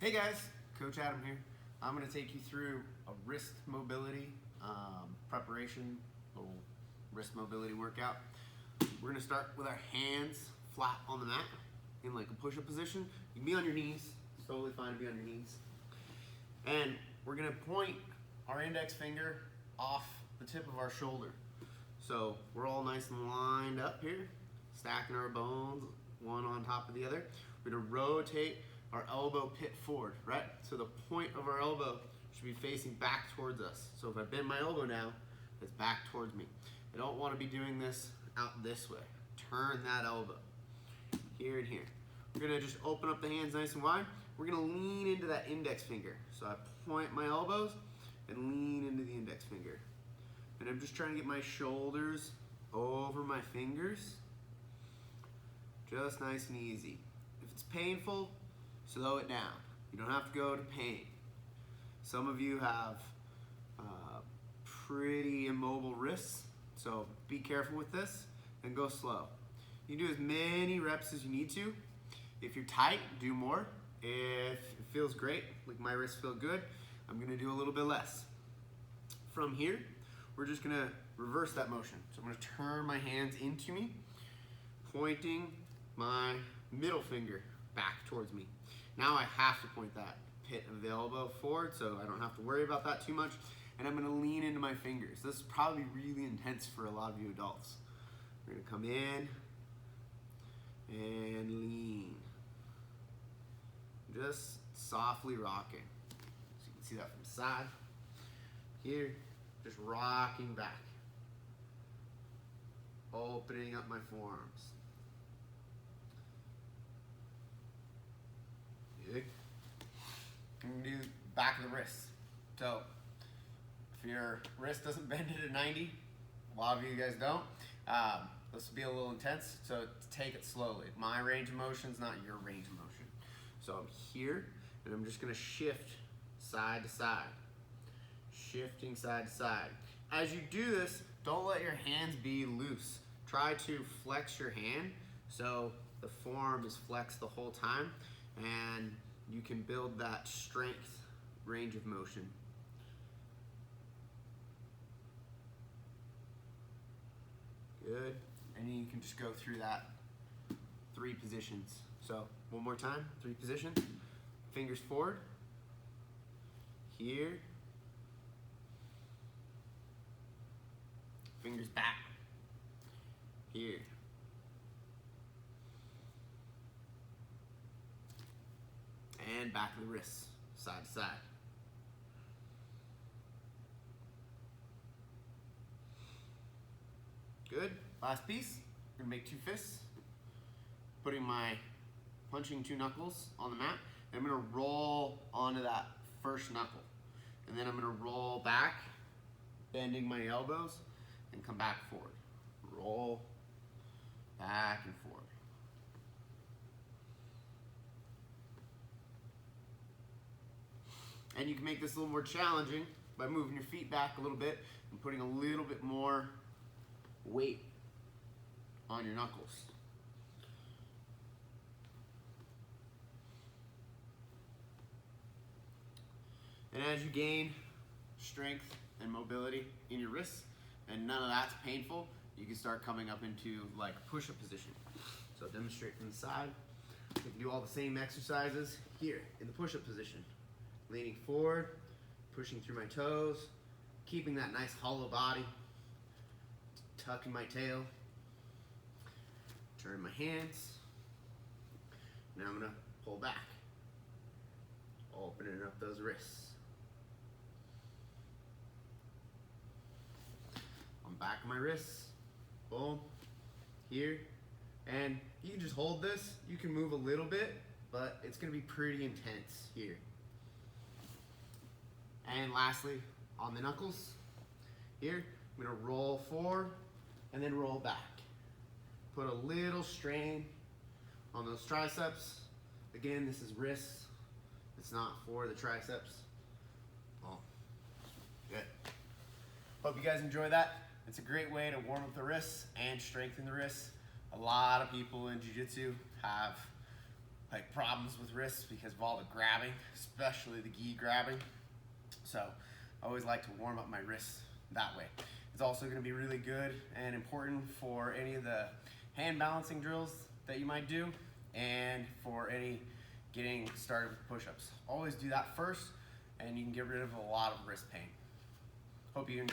Hey guys, Coach Adam here. I'm going to take you through a wrist mobility preparation, little wrist mobility workout. We're going to start with our hands flat on the mat in like a push-up position. You can be on your knees, it's totally fine to be on your knees. And we're going to point our index finger off the tip of our shoulder. So we're all nice and lined up here, stacking our bones one on top of the other. We're going to rotate our elbow pit forward, right? So the point of our elbow should be facing back towards us. So if I bend my elbow now, it's back towards me. I don't want to be doing this out this way. Turn that elbow here and here. We're gonna just open up the hands nice and wide. We're gonna lean into that index finger. So I point my elbows and lean into the index finger. And I'm just trying to get my shoulders over my fingers. Just nice and easy. If it's painful, slow it down. You don't have to go to pain. Some of you have pretty immobile wrists, so be careful with this and go slow. You can do as many reps as you need to. If you're tight, do more. If it feels great, like my wrists feel good, I'm gonna do a little bit less. From here, we're just gonna reverse that motion. So I'm gonna turn my hands into me, pointing my middle finger back towards me. Now I have to point that pit of the elbow forward so I don't have to worry about that too much. And I'm gonna lean into my fingers. This is probably really intense for a lot of you adults. We're gonna come in and lean. Just softly rocking. So you can see that from the side. Here, just rocking back. Opening up my forearms. Good. I'm gonna do back of the wrist. So, if your wrist doesn't bend at a 90, a lot of you guys don't, this will be a little intense, so take it slowly. My range of motion is not your range of motion. So I'm here, and I'm just gonna shift side to side. Shifting side to side. As you do this, don't let your hands be loose. Try to flex your hand so the forearm is flexed the whole time, and you can build that strength range of motion. Good. And you can just go through that 3 positions. So one more time, 3 positions. Fingers forward. Here. Fingers back. Here. And back of the wrists, side to side. Good. Last piece. I'm gonna make 2 fists. Putting my punching 2 knuckles on the mat. And I'm gonna roll onto that first knuckle. And then I'm gonna roll back, bending my elbows, and come back forward. Roll back and forward. And you can make this a little more challenging by moving your feet back a little bit and putting a little bit more weight on your knuckles. And as you gain strength and mobility in your wrists, and none of that's painful, you can start coming up into like push-up position. So demonstrate from the side. You can do all the same exercises here in the push-up position. Leaning forward, pushing through my toes, keeping that nice hollow body, tucking my tail, turn my hands. Now I'm gonna pull back, opening up those wrists. On back of my wrists, boom, here, and you can just hold this. You can move a little bit, but it's gonna be pretty intense here. And lastly, on the knuckles, here, I'm gonna roll forward and then roll back. Put a little strain on those triceps. Again, this is wrists. It's not for the triceps. Oh, good. Hope you guys enjoy that. It's a great way to warm up the wrists and strengthen the wrists. A lot of people in Jiu-Jitsu have like problems with wrists because of all the grabbing, especially the gi grabbing. So I always like to warm up my wrists that way. It's also going to be really good and important for any of the hand balancing drills that you might do, and for any getting started with push-ups. Always do that first, and you can get rid of a lot of wrist pain. Hope you enjoy.